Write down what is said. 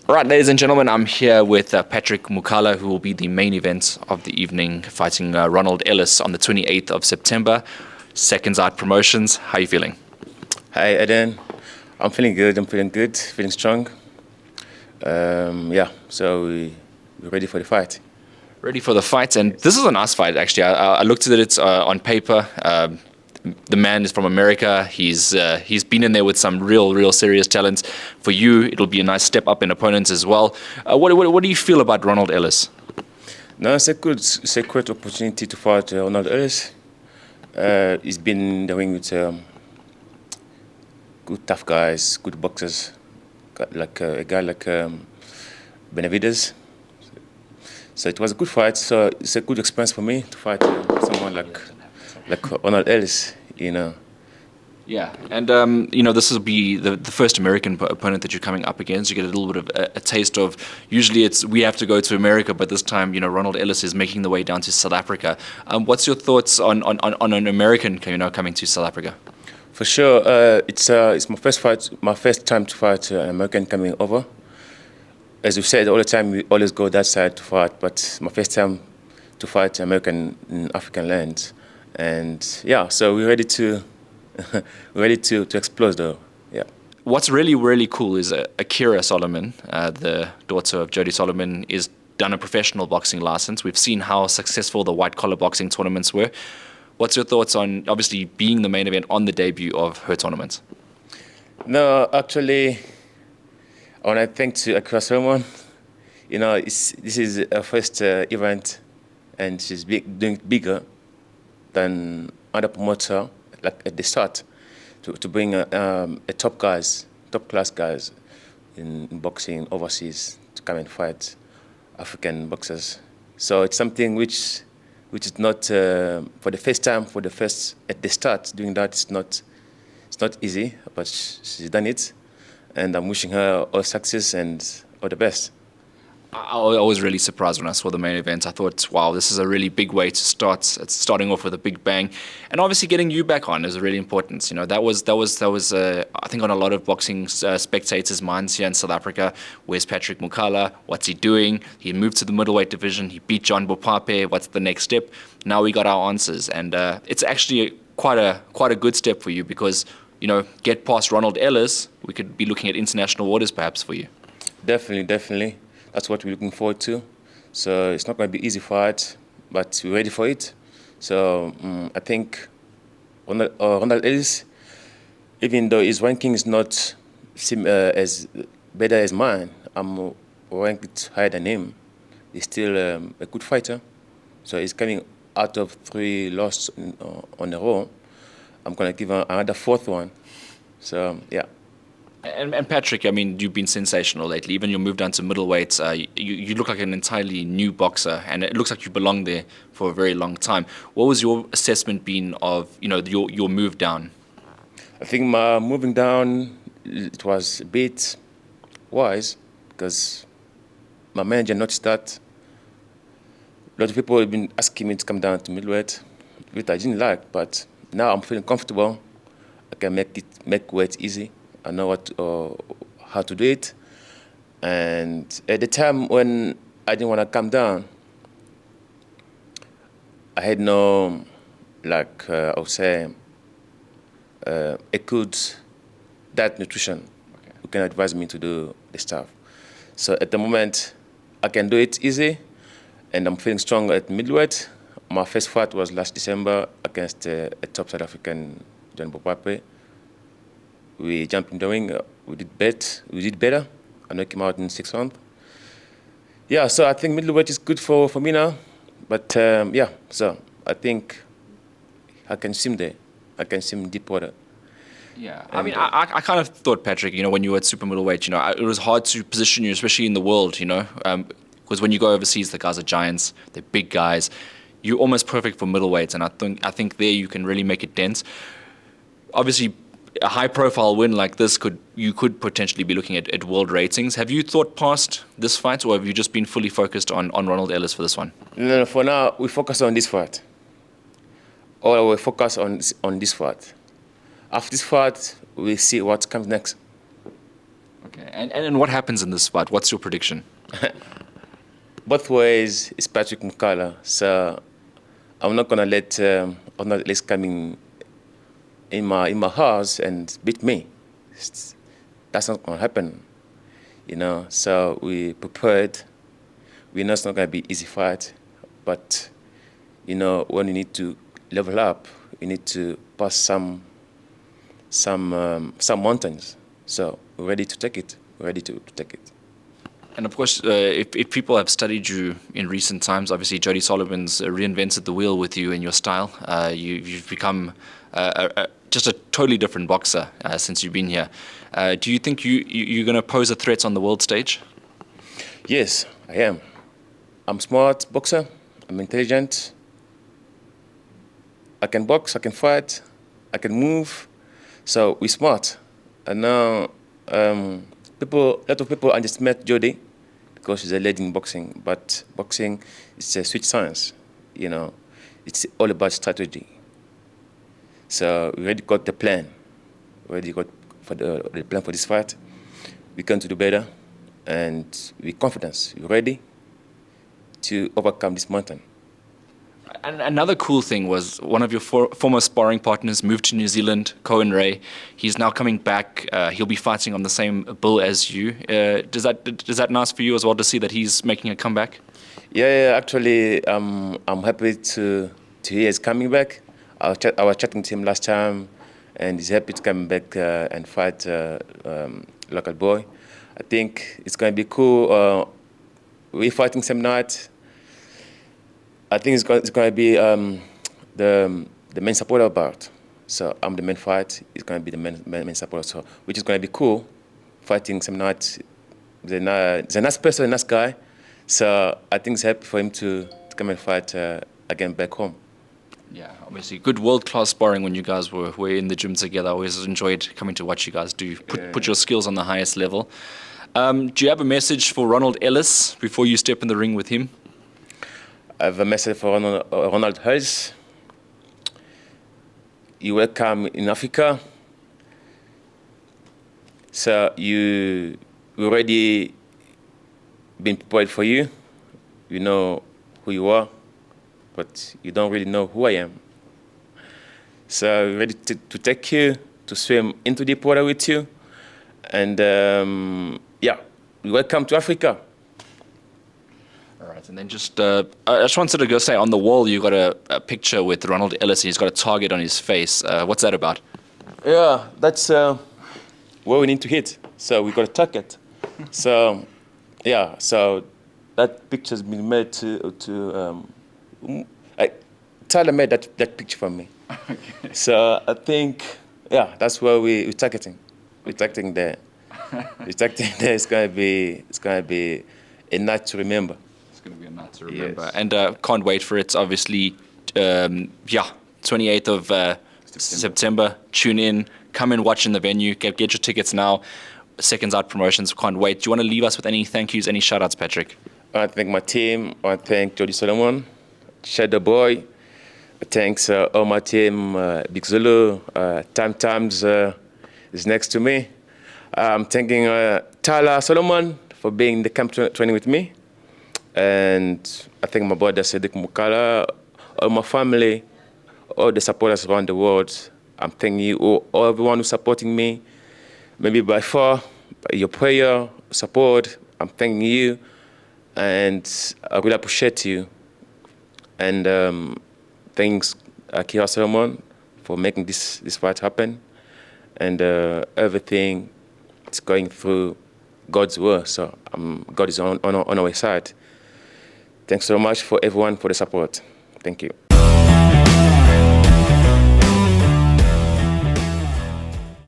Right, ladies and gentlemen, I'm here with Patrick Mukala, who will be the main event of the evening, fighting Ronald Ellis on the 28th of September. Seconds Out Promotions. How are you feeling? Hi, Eden. I'm feeling good. Feeling strong. So we're ready for the fight. Ready for the fight, and this is a nice fight, actually. I looked at it on paper. The man is from America. He's been in there with some real serious talents. For you, it'll be a nice step up in opponents as well. What do you feel about Ronald Ellis? No, it's a great opportunity to fight Ronald Ellis. He's been in the ring with good tough guys, good boxers, like a guy like Benavides. So it was a good fight. So it's a good experience for me to fight someone like Ronald Ellis, you know. Yeah, and this will be the first American opponent that you're coming up against. You get a little bit of a taste of. Usually, we have to go to America, but this time, Ronald Ellis is making the way down to South Africa. What's your thoughts on an American, coming to South Africa? For sure, it's my first fight, my first time to fight an American coming over. As we said all the time, we always go that side to fight, but my first time to fight American in African lands, and yeah, so we're ready to explode though. Yeah. What's really cool is Akira Solomon, the daughter of Jody Solomon, is done a professional boxing license. We've seen how successful the white collar boxing tournaments were. What's your thoughts on obviously being the main event on the debut of her tournament? No, actually, I want to thank to Akira Solomon. This is her first event, and she's doing bigger than other promoter, like at the start, to bring top class guys in boxing overseas to come and fight African boxers. So it's something which is not for the first time, at the start doing that. It's not easy, but she's done it, and I'm wishing her all success and all the best. I was really surprised when I saw the main event. I thought, wow, this is a really big way to start. It's starting off with a big bang, and obviously getting you back on is really important. That was I think on a lot of boxing spectators' minds here in South Africa. Where's Patrick Mukala? What's he doing? He moved to the middleweight division. He beat John Bopape. What's the next step? Now we got our answers, and it's actually quite a good step for you because get past Ronald Ellis, we could be looking at international waters perhaps for you. Definitely. That's what we're looking forward to. So it's not going to be an easy fight, but we're ready for it. So I think Ronald Ellis, even though his ranking is not as better as mine, I'm ranked higher than him. He's still a good fighter. So he's coming out of 3 losses on a row. I'm going to give him another 4th one. So, yeah. And Patrick, I mean, you've been sensational lately. Even your move down to middleweight, you look like an entirely new boxer, and it looks like you belong there for a very long time. What was your assessment been of your move down? I think my moving down, it was a bit wise because my manager noticed that. A lot of people have been asking me to come down to middleweight, which I didn't like, but now I'm feeling comfortable. I can make weight easy. I know how to do it. And at the time when I didn't want to come down, I had no, I would say, a good diet nutrition who can advise me to do the stuff. So at the moment, I can do it easy, and I'm feeling strong at middleweight. My first fight was last December against a top South African, John Bopape. We jumped in the ring. We did better. I knocked him out in 6 rounds. Yeah, so I think middleweight is good for me now. But so I think I can swim there. I can swim deep water. Yeah, I mean, I kind of thought, Patrick, when you were at super middleweight, it was hard to position you, especially in the world, because when you go overseas, the guys are giants, they're big guys. You're almost perfect for middleweights, and I think there you can really make a dent. Obviously, a high-profile win like this you could potentially be looking at world ratings. Have you thought past this fight, or have you just been fully focused on Ronald Ellis for this one? No, for now, we focus on this fight. Or we focus on this fight. After this fight, we'll see what comes next. Okay. And what happens in this fight? What's your prediction? Both ways is Patrick Mukala, so I'm not gonna let Ronald Ellis come in my house and beat me. That's not gonna happen, you know. So we prepared. We know it's not gonna be easy fight, but you know when you need to level up, you need to pass some mountains. So we're ready to take it. We're ready to take it. And of course, if people have studied you in recent times, obviously Jody Solomon's reinvented the wheel with you and your style. You've become just a totally different boxer since you've been here. Do you think you're going to pose a threat on the world stage? Yes, I am. I'm a smart boxer. I'm intelligent. I can box. I can fight. I can move. So we're smart. And now a lot of people underestimate Jody because she's a lady in boxing. But boxing is a sweet science. You know, it's all about strategy. So we already got the plan. We already got the plan for this fight. We're going to do better, and we're confident. We're ready to overcome this mountain. And another cool thing was one of your former sparring partners moved to New Zealand, Cohen Ray. He's now coming back. He'll be fighting on the same bill as you. Does that nice for you as well to see that he's making a comeback? Yeah, actually, I'm happy to hear he's coming back. I was chatting to him last time, and he's happy to come back and fight local boy. I think it's going to be cool. We're fighting same night. I think it's going to be the main supporter bout. So I'm the main fight. It's going to be the main supporter. So which is going to be cool. Fighting some night. He's a nice person, a nice guy. So I think it's happy for him to come and fight again back home. Yeah, obviously good world-class sparring when you guys were in the gym together. I always enjoyed coming to watch you guys put your skills on the highest level. Do you have a message for Ronald Ellis before you step in the ring with him? I have a message for Ronald Ellis. You're welcome in Africa. So we already been prepared for you. You know who you are, but you don't really know who I am. So we're ready to take you, to swim into deep water with you. And yeah, welcome to Africa. All right, and then I just wanted to go say, on the wall you got a picture with Ronald Ellis. He's got a target on his face. What's that about? Yeah, that's where we need to hit. So we got a target. So yeah, so that picture's been made Tyler made that picture for me. Okay. So I think, yeah, that's where we're targeting. We're targeting there. We're targeting there. It's gonna be a night to remember. It's going to be a night to remember. Yes. And can't wait for it, obviously. 28th of September. Tune in. Come and watch in the venue. Get your tickets now. Seconds Out Promotions. Can't wait. Do you want to leave us with any thank yous, any shout outs, Patrick? I want to thank my team. I want to thank Jody Solomon, Shadow Boy. Thanks all my team, Big Zulu, Times is next to me. I'm thanking Tyler Solomon for being in the camp training with me. And I thank my brother Cedric Mukala, all my family, all the supporters around the world. I'm thanking you, all everyone who's supporting me. Maybe by far, by your prayer, support, I'm thanking you. And I really appreciate you. And thanks Kira Solomon for making this fight happen. And everything is going through God's will. So God is on our side. Thanks so much for everyone for the support. Thank you.